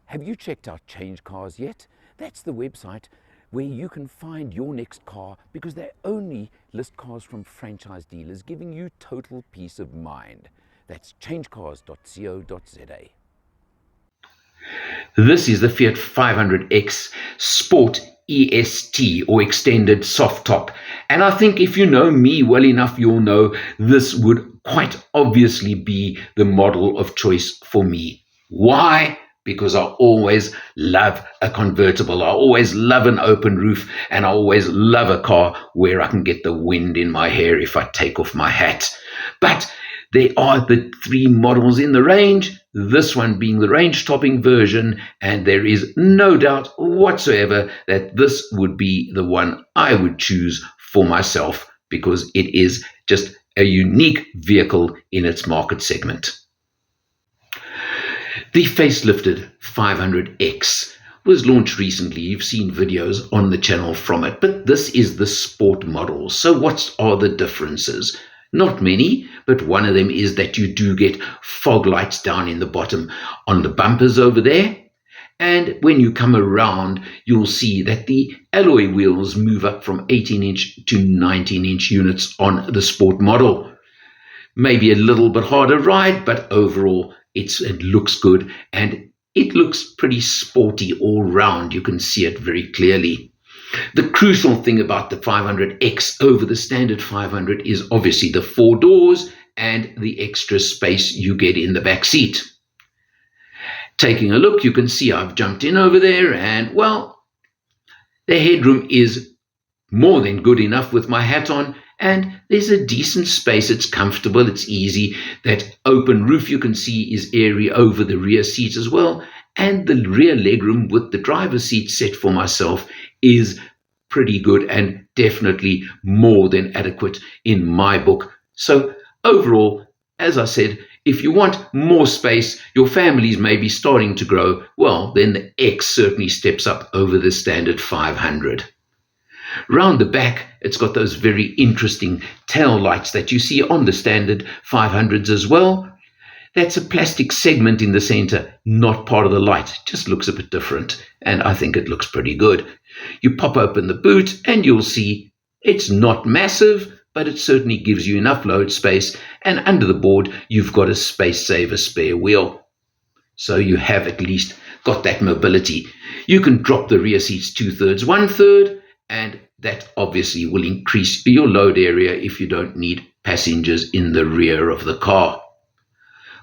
Have you checked out Change Cars yet? That's the website where you can find your next car, because they only list cars from franchise dealers, giving you total peace of mind. That's changecars.co.za. This is the Fiat 500X Sport EST, or extended soft top. And I think if you know me well enough, you'll know this would quite obviously be the model of choice for me. Why? Because I always love a convertible. I always love an open roof, and I always love a car where I can get the wind in my hair if I take off my hat. But there are the three models in the range, this one being the range topping version, and there is no doubt whatsoever that this would be the one I would choose for myself, because it is just a unique vehicle in its market segment. The facelifted 500X was launched recently. You've seen videos on the channel from it, but this is the sport model. So what are the differences? Not many, but one of them is that you do get fog lights down in the bottom on the bumpers over there. And when you come around, you'll see that the alloy wheels move up from 18-inch to 19-inch units on the sport model. Maybe a little bit harder ride, but overall it looks good, and it looks pretty sporty all round. You can see it very clearly. The crucial thing about the 500X over the standard 500 is obviously the 4 doors and the extra space you get in the back seat. Taking a look, you can see I've jumped in over there, and well, the headroom is more than good enough with my hat on, and there's a decent space. It's comfortable, it's easy. That open roof you can see is airy over the rear seat as well, and the rear legroom with the driver's seat set for myself is pretty good and definitely more than adequate in my book. So overall, as I said, if you want more space, your family's maybe starting to grow, well, then the X certainly steps up over the standard 500. Round the back, it's got those very interesting tail lights that you see on the standard 500s as well. That's a plastic segment in the center, not part of the light. It just looks a bit different, and I think it looks pretty good. You pop open the boot and you'll see it's not massive, but it certainly gives you enough load space, and under the board you've got a space saver spare wheel. So you have at least got that mobility. You can drop the rear seats 2/3, 1/3, and that obviously will increase your load area if you don't need passengers in the rear of the car.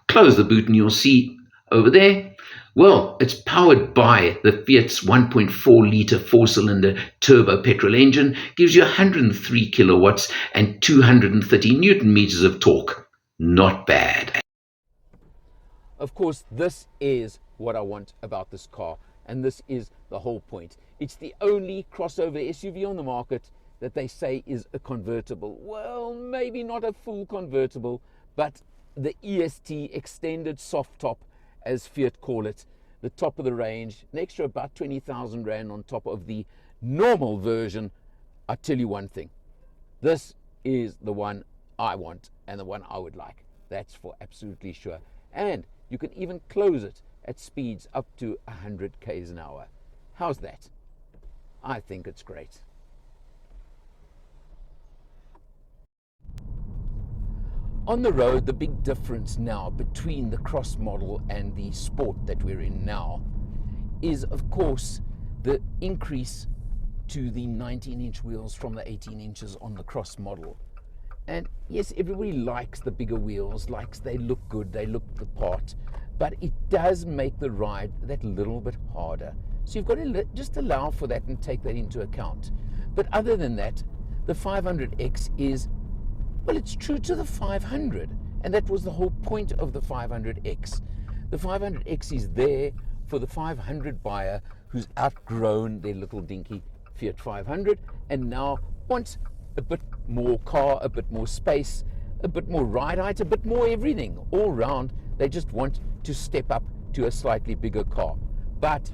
Close the boot and you'll see over there, well, it's powered by the Fiat's 1.4 litre 4-cylinder turbo petrol engine, gives you 103 kilowatts and 230 newton meters of torque. Not bad. Of course, this is what I want about this car, and this is the whole point. It's the only crossover SUV on the market that they say is a convertible. Well, maybe not a full convertible, but the EST extended soft top, as Fiat call it, the top of the range, an extra about 20,000 Rand on top of the normal version. I tell you one thing, this is the one I want and the one I would like. That's for absolutely sure. And you can even close it at speeds up to 100 k's an hour. How's that? I think it's great. On the road, the big difference now between the cross model and the sport that we're in now is, of course, the increase to the 19-inch wheels from the 18 inches on the cross model. And yes, everybody likes the bigger wheels, likes they look good, they look the part, but it does make the ride that little bit harder. So you've got to just allow for that and take that into account. But other than that, the 500X is, well, it's true to the 500, and that was the whole point of the 500X. The 500X is there for the 500 buyer who's outgrown their little dinky Fiat 500 and now wants a bit more car, a bit more space, a bit more ride height, a bit more everything. All round, they just want to step up to a slightly bigger car. But,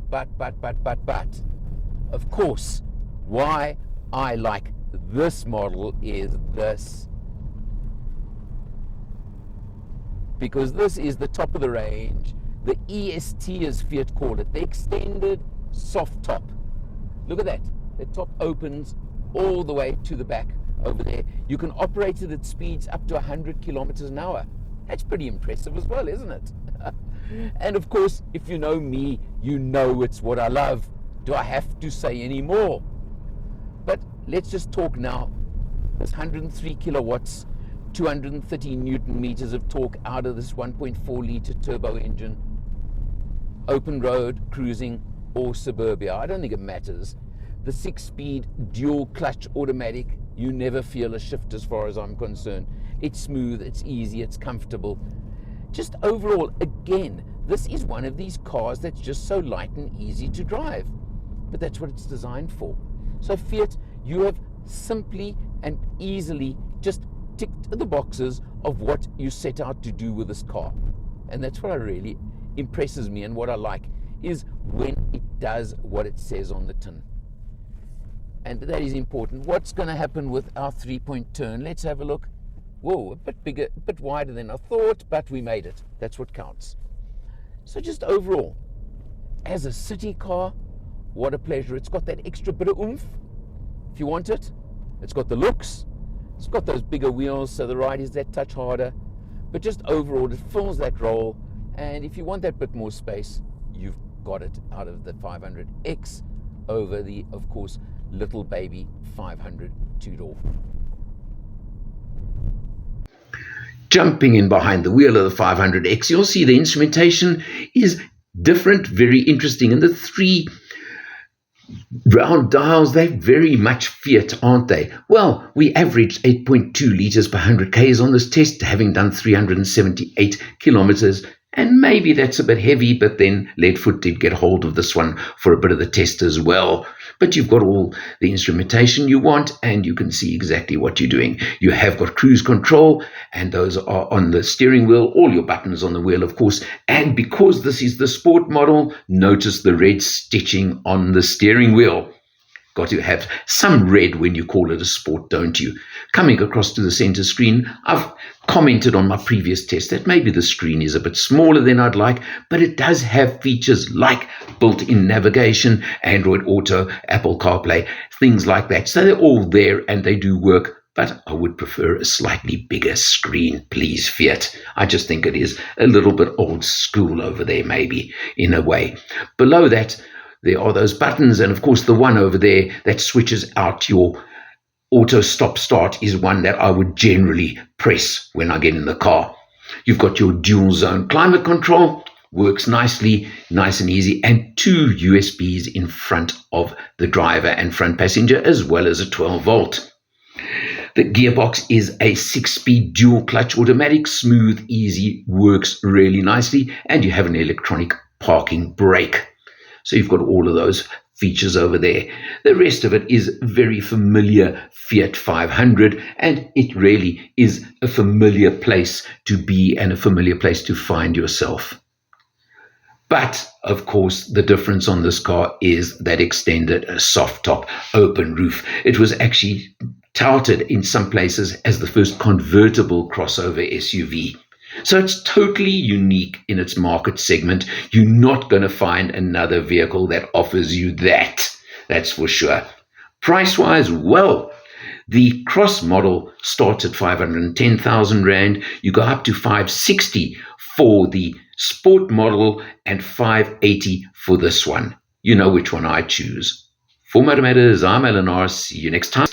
of course, why I like this model is this. Because this is the top of the range, the EST, as Fiat call it, the extended soft top. Look at that. The top opens all the way to the back over there. You can operate it at speeds up to 100 kilometers an hour. That's pretty impressive as well, isn't it? And of course, if you know me, you know it's what I love. Do I have to say any more? But let's just talk now. There's 103 kilowatts, 230 Newton meters of torque out of this 1.4 litre turbo engine. Open road, cruising, or suburbia, I don't think it matters. The 6-speed dual clutch automatic, you never feel a shift as far as I'm concerned. It's smooth, it's easy, it's comfortable. Just overall, again, this is one of these cars that's just so light and easy to drive. But that's what it's designed for. So Fiat, you have simply and easily just ticked the boxes of what you set out to do with this car. And that's what really impresses me, and what I like is when it does what it says on the tin. And that is important. What's going to happen with our 3-point turn? Let's have a look. Whoa, a bit bigger, a bit wider than I thought, but we made it. That's what counts. So just overall, as a city car, what a pleasure. It's got that extra bit of oomph, if you want it. It's got the looks. It's got those bigger wheels, so the ride is that touch harder. But just overall, it fills that role. And if you want that bit more space, you've got it out of the 500X over the, of course, little baby 500 two-door. Jumping in behind the wheel of the 500X, you'll see the instrumentation is different, very interesting. And the 3 round dials, they're very much Fiat, aren't they? Well, we averaged 8.2 litres per 100 Ks on this test, having done 378 kilometers. And maybe that's a bit heavy, but then Leadfoot did get hold of this one for a bit of the test as well. But you've got all the instrumentation you want, and you can see exactly what you're doing. You have got cruise control, and those are on the steering wheel, all your buttons on the wheel, of course. And because this is the sport model, notice the red stitching on the steering wheel. Got to have some red when you call it a sport, don't you? Coming across to the center screen, I've commented on my previous test that maybe the screen is a bit smaller than I'd like, but it does have features like built-in navigation, Android Auto, Apple CarPlay, things like that. So they're all there and they do work, but I would prefer a slightly bigger screen, please, Fiat. I just think it is a little bit old school over there, maybe, in a way. Below that, there are those buttons, and of course the one over there that switches out your auto stop start is one that I would generally press when I get in the car. You've got your dual zone climate control, works nicely, nice and easy, and 2 USBs in front of the driver and front passenger, as well as a 12 volt. The gearbox is a 6-speed dual clutch automatic, smooth, easy, works really nicely, and you have an electronic parking brake. So you've got all of those features over there. The rest of it is very familiar Fiat 500, and it really is a familiar place to be and a familiar place to find yourself. But, of course, the difference on this car is that extended soft top, open roof. It was actually touted in some places as the first convertible crossover SUV. So it's totally unique in its market segment. You're not going to find another vehicle that offers you that. That's for sure. Price-wise, well, the cross model starts at 510,000 Rand. You go up to 560 for the sport model and 580 for this one. You know which one I choose. For Motor Matters, I'm Eleanor. See you next time.